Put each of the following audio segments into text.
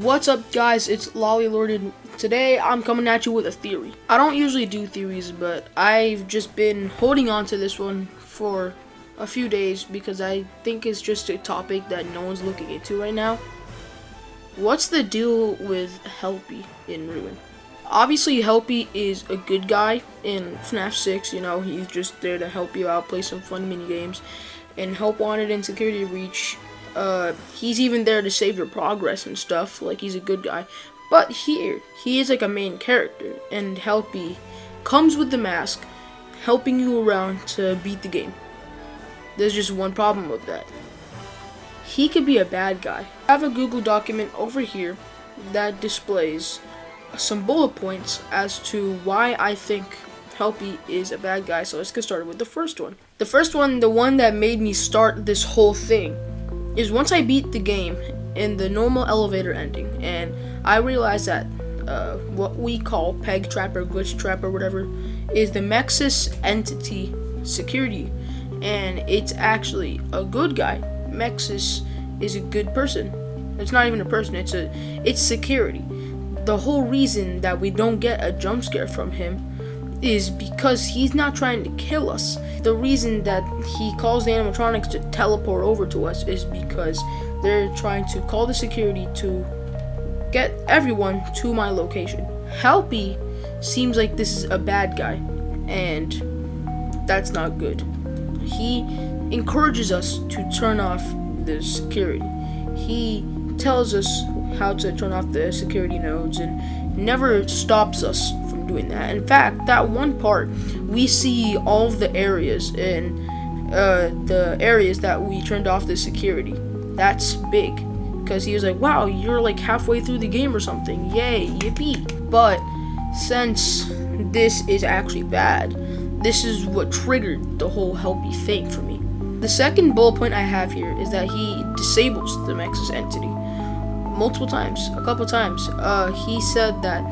What's up, guys? It's Lolly Lord, and today I'm coming at you with a theory. I don't usually do theories, but I've just been holding on to this one for a few days because I think it's just a topic that no one's looking into right now. What's the deal with Helpi in Ruin? Obviously, Helpi is a good guy in FNAF 6, he's just there to help you out, play some fun mini games, and help wanted in Security Breach. He's even there to save your progress and stuff, like he's a good guy. But here, he is like a main character, and Helpi comes with the mask, helping you around to beat the game. There's just one problem with that. He could be a bad guy. I have a Google document over here that displays some bullet points as to why I think Helpi is a bad guy, so let's get started with the first one. The first one, the one that made me start this whole thing, is once I beat the game in the normal elevator ending, and I realized that what we call peg trap or glitch trap or whatever is the Mexis entity security, and it's actually a good guy. Mexis is a good person. It's not even a person, it's security. The whole reason that we don't get a jump scare from him is because he's not trying to kill us. The reason that he calls the animatronics to teleport over to us is because they're trying to call the security to get everyone to my location. Helpi seems like this is a bad guy, and that's not good. He encourages us to turn off the security. He tells us how to turn off the security nodes and never stops us from doing that. In fact, that one part, we see all of the areas and the areas that we turned off the security. That's big, because he was like, wow, you're like halfway through the game or something. Yay, yippee. But since this is actually bad, this is what triggered the whole Helpi thing for me. The second bullet point I have here is that he disables the Mexis entity multiple times, a couple times. He said that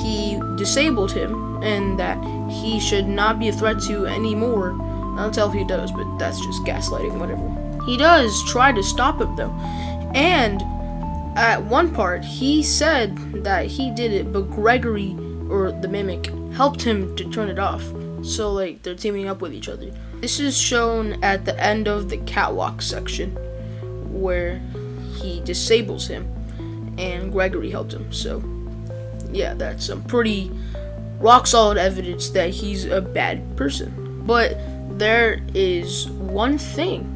he disabled him and that he should not be a threat to anymore. I don't tell if he does, but that's just gaslighting, whatever. He does try to stop him though, and at one part he said that he did it, but Gregory, or the mimic, helped him to turn it off. So like they're teaming up with each other. This is shown at the end of the catwalk section where he disables him and Gregory helped him. So yeah, that's some pretty rock solid evidence that he's a bad person. But there is one thing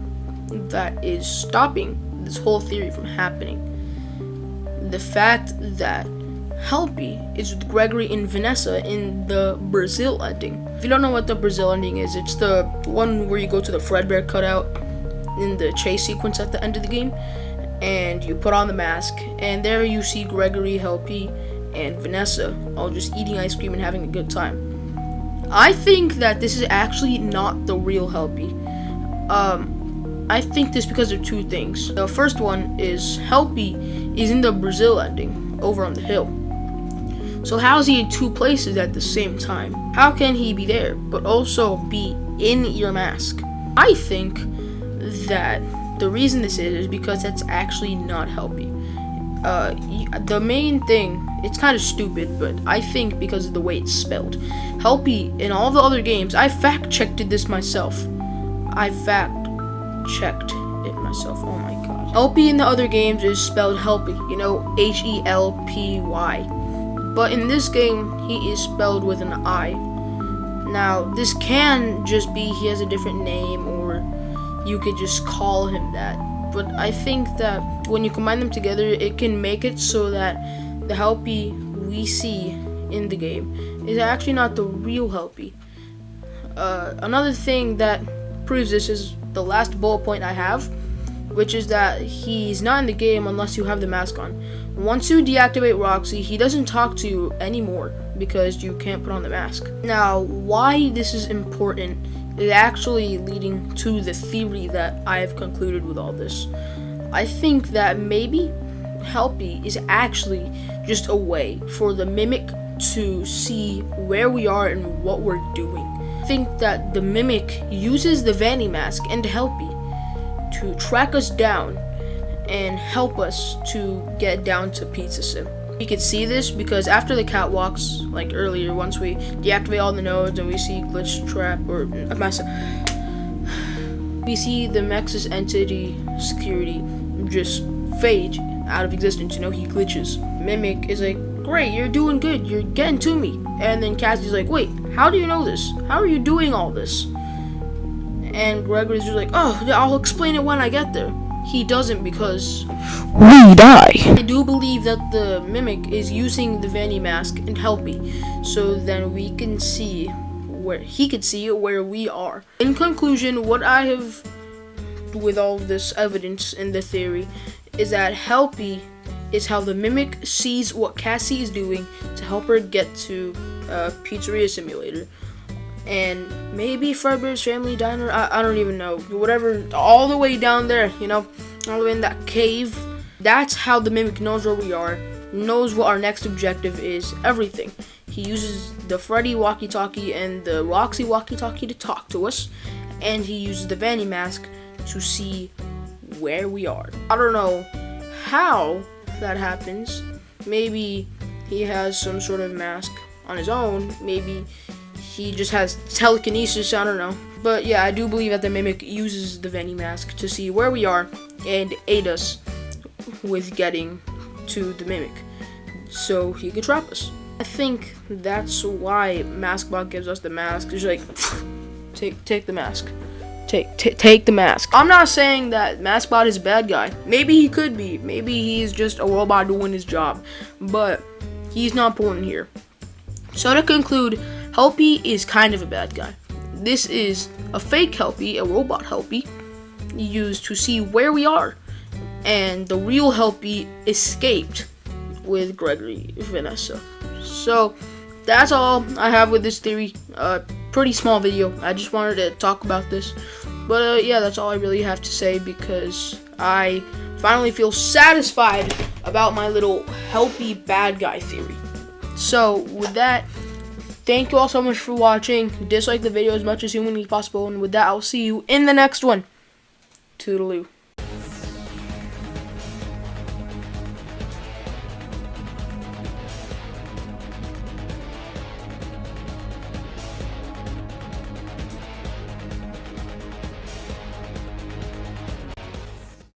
that is stopping this whole theory from happening. The fact that Helpi is with Gregory and Vanessa in the Brazil ending. If you don't know what the Brazil ending is, it's the one where you go to the Fredbear cutout in the chase sequence at the end of the game, and you put on the mask, and there you see Gregory, Helpi, and Vanessa all just eating ice cream and having a good time. I think that this is actually not the real Helpi. I think this because of two things. The first one is Helpi is in the Brazil ending over on the hill. So how is he in two places at the same time? How can he be there but also be in your mask? I think that the reason this is because that's actually not Helpi. The main thing, it's kind of stupid, but I think because of the way it's spelled. Helpi in all the other games, I fact-checked this myself. Oh my god. Helpi in the other games is spelled Helpi, Helpy. But in this game, he is spelled with an I. Now, this can just be he has a different name, or you could just call him that. But I think that when you combine them together, it can make it so that the Helpi we see in the game is actually not the real Helpi. Another thing that proves this is the last bullet point I have, which is that he's not in the game unless you have the mask on. Once you deactivate Roxy, he doesn't talk to you anymore because you can't put on the mask. Now, why this is important is actually leading to the theory that I have concluded with all this. I think that maybe Helpi is actually just a way for the mimic to see where we are and what we're doing. I think that the mimic uses the Vanny mask and Helpi to track us down and help us to get down to Pizza Sim. We could see this because after the catwalks, like earlier, once we deactivate all the nodes and we see glitch trap or we see the Nexus entity security just fade out of existence. You know, he glitches. Mimic is like, great, you're doing good, you're getting to me. And then Cassie's like, wait, how do you know this? How are you doing all this? And Gregory's just like, oh, I'll explain it when I get there. He doesn't because we die. I do believe that the Mimic is using the Vanny mask and Helpi, so then we can see where he could see where we are. In conclusion, what I have with all this evidence in the theory is that Helpi is how the Mimic sees what Cassie is doing to help her get to Pizzeria Simulator. And maybe Fredbear's Family Diner, I don't even know. Whatever, all the way down there, you know, all the way in that cave. That's how the Mimic knows where we are, knows what our next objective is, everything. He uses the Freddy walkie-talkie and the Roxy walkie-talkie to talk to us, and he uses the Vanny mask to see where we are. I don't know how that happens. Maybe he has some sort of mask on his own. Maybe he just has telekinesis, I don't know. But yeah, I do believe that the Mimic uses the Vanny mask to see where we are and aid us with getting to the Mimic so he could trap us. I think that's why Maskbot gives us the mask. He's like, take the mask. Take the mask. I'm not saying that Maskbot is a bad guy. Maybe he could be. Maybe he's just a robot doing his job. But he's not important here. So to conclude, Helpi is kind of a bad guy. This is a fake Helpi, a robot Helpi, used to see where we are. And the real Helpi escaped with Gregory Vanessa. So that's all I have with this theory. Pretty small video. I just wanted to talk about this. But yeah, that's all I really have to say because I finally feel satisfied about my little Helpi bad guy theory. So with that, thank you all so much for watching. Dislike the video as much as humanly possible. And with that, I'll see you in the next one. Toodaloo.